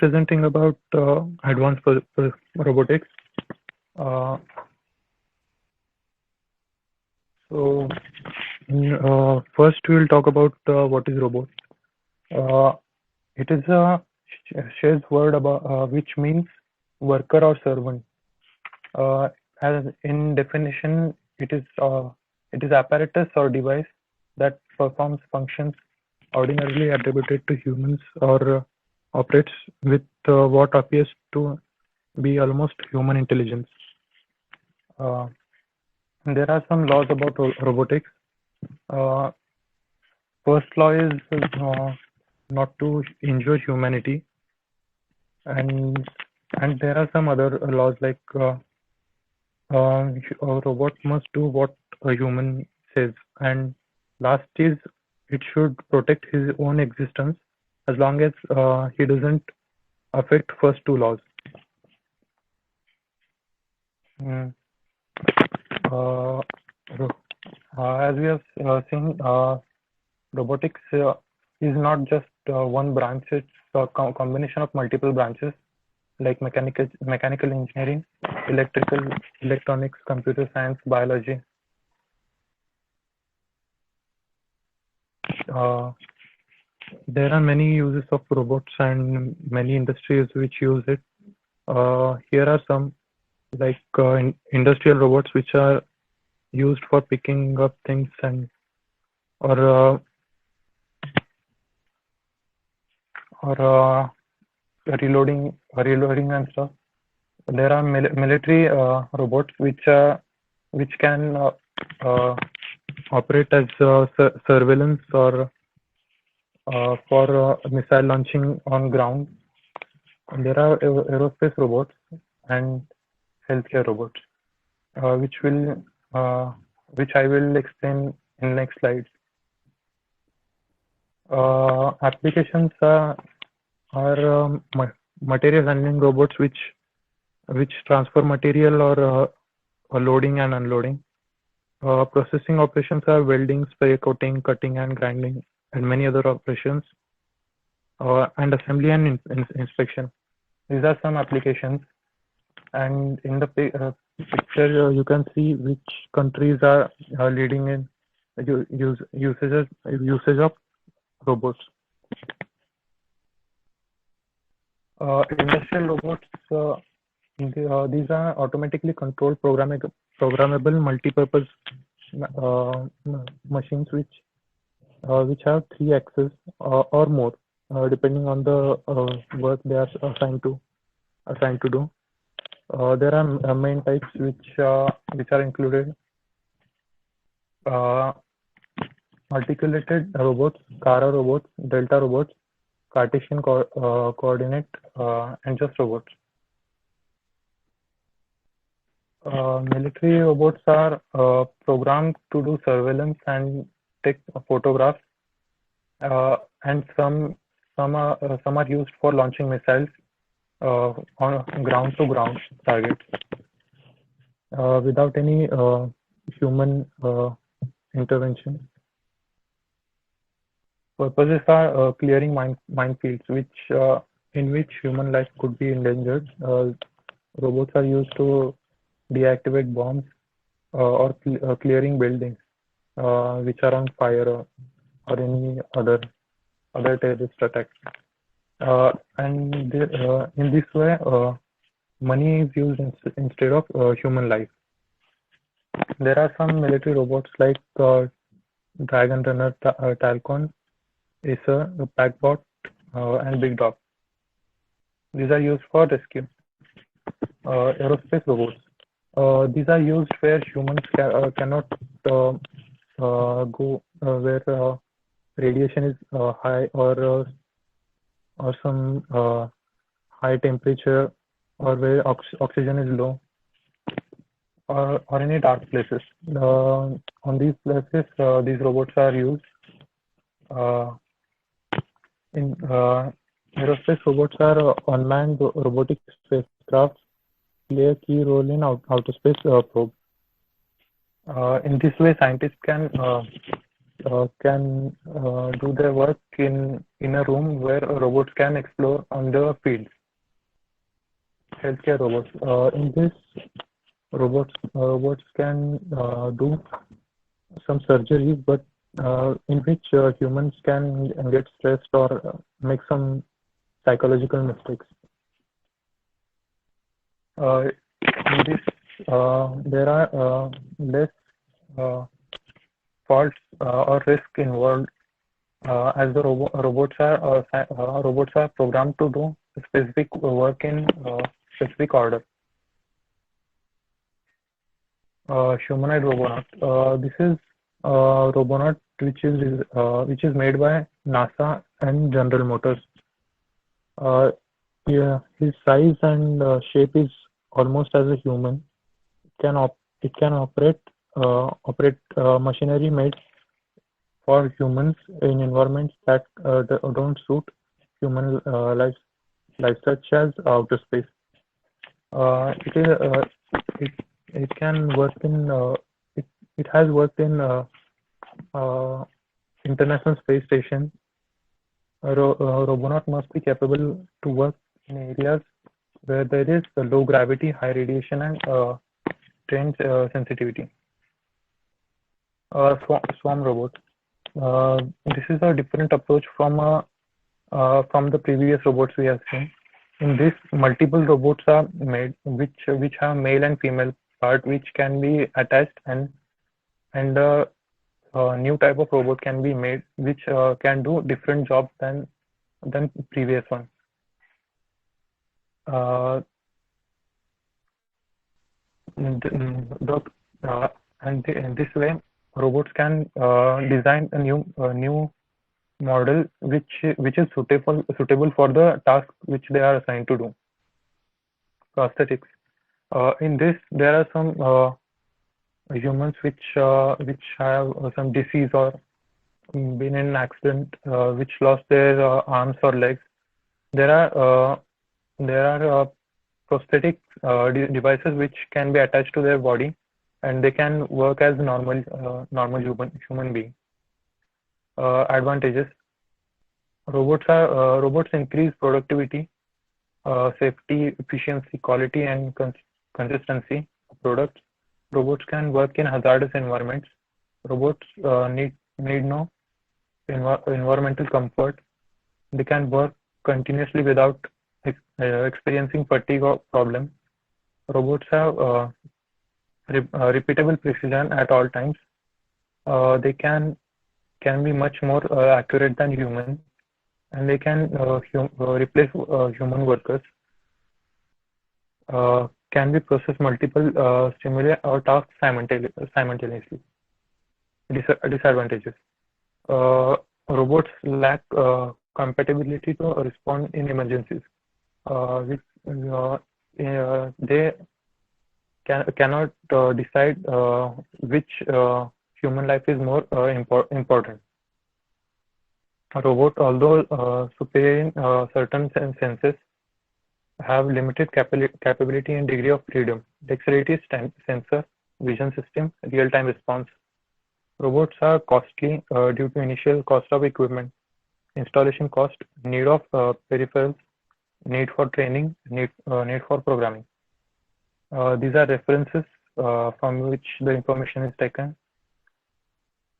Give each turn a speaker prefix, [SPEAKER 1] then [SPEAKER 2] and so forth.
[SPEAKER 1] presenting about advanced robotics. Uh, so, first we'll talk about what is robot. Uh, it is a shares word about which means worker or servant. Uh, as in definition, it is apparatus or device that performs functions ordinarily attributed to humans or operates with what appears to be almost human intelligence. Uh, there are some laws about robotics. Uh, First law is not to injure humanity, and there are some other laws like a robot must do what a human says, and last is it should protect his own existence as long as he doesn't affect first two laws. Mm. Uh, as we have seen, robotics is not just one branch; it's a combination of multiple branches like mechanical engineering, electrical, electronics, computer science, biology. Uh, there are many uses of robots and many industries which use it. Here are some like industrial robots which are used for picking up things and or reloading and stuff. There are military robots which can operate as surveillance or for missile launching on ground. And there are aerospace robots and healthcare robots, which I will explain in next slides. Applications are material handling robots which transfer material or loading and unloading. Processing operations are welding, spray coating, cutting and grinding, and many other operations. And assembly and inspection. These are some applications. And in the picture, you can see which countries are leading in usage of robots. Industrial robots. These are automatically controlled programmable multi-purpose machines which have 3 axes or more depending on the work they are assigned to do. There are main types which are included: articulated robots, Kara robots, Delta robots, Cartesian coordinate, and just robots. Military robots are programmed to do surveillance and take photographs, and some are used for launching missiles on ground-to-ground targets without any human intervention. Purposes are clearing minefields, in which human life could be endangered. Robots are used to deactivate bombs or clearing buildings which are on fire or any other terrorist attacks. And in this way, money is used instead of human life. There are some military robots like Dragon Runner, Talcon, Acer, Packbot, and Big Dog. These are used for rescue. Aerospace robots. These are used where humans cannot go where radiation is high or some high temperature, or where oxygen is low, or any dark places. On these places, these robots are used. In aerospace robots are unmanned robotic spacecraft play a key role in outer space probe. In this way, scientists can can do their work in a room where robots can explore on the fields. Healthcare robots. In this, robots can do some surgeries, but in which humans can get stressed or make some psychological mistakes. In this, there are less faults or risk involved as the robots are programmed to do specific work in specific order. Humanoid Robonaut. This is Robonaut which is made by NASA and General Motors. Yeah, his size and shape is almost as a human. It can operate machinery made for humans in environments that don't suit human life, such as outer space. It is it it can work in it has worked in uh, International Space Station. Robonaut must be capable to work in areas where there is low gravity, high radiation, and trained sensitivity. Swarm robot. This is a different approach from the previous robots we have seen. In this, multiple robots are made, which have male and female part, which can be attached, and a new type of robot can be made, which can do different jobs than previous one. Uh, the, and in this way, robots can design a new model which is suitable for the task which they are assigned to do. Prosthetics. In this, there are some humans which have some disease or been in an accident, which lost their arms or legs. There are prosthetic devices which can be attached to their body, and they can work as normal human being. Advantages. Robots increase productivity, safety, efficiency, quality, and consistency of products. Robots can work in hazardous environments. Robots need no environmental comfort. They can work continuously without experiencing fatigue or problem. Robots have repeatable precision at all times. They can be much more accurate than human, and they can replace human workers. Can be process multiple stimuli or tasks simultaneously. Disadvantages. Robots lack compatibility to respond in emergencies. They cannot decide which human life is more important. A robot, although superior in certain senses, have limited capability and degree of freedom. Dexterity is sensor, vision system, real-time response. Robots are costly due to initial cost of equipment, installation cost, need of peripherals, need for training, need for programming. These are references from which the information is taken.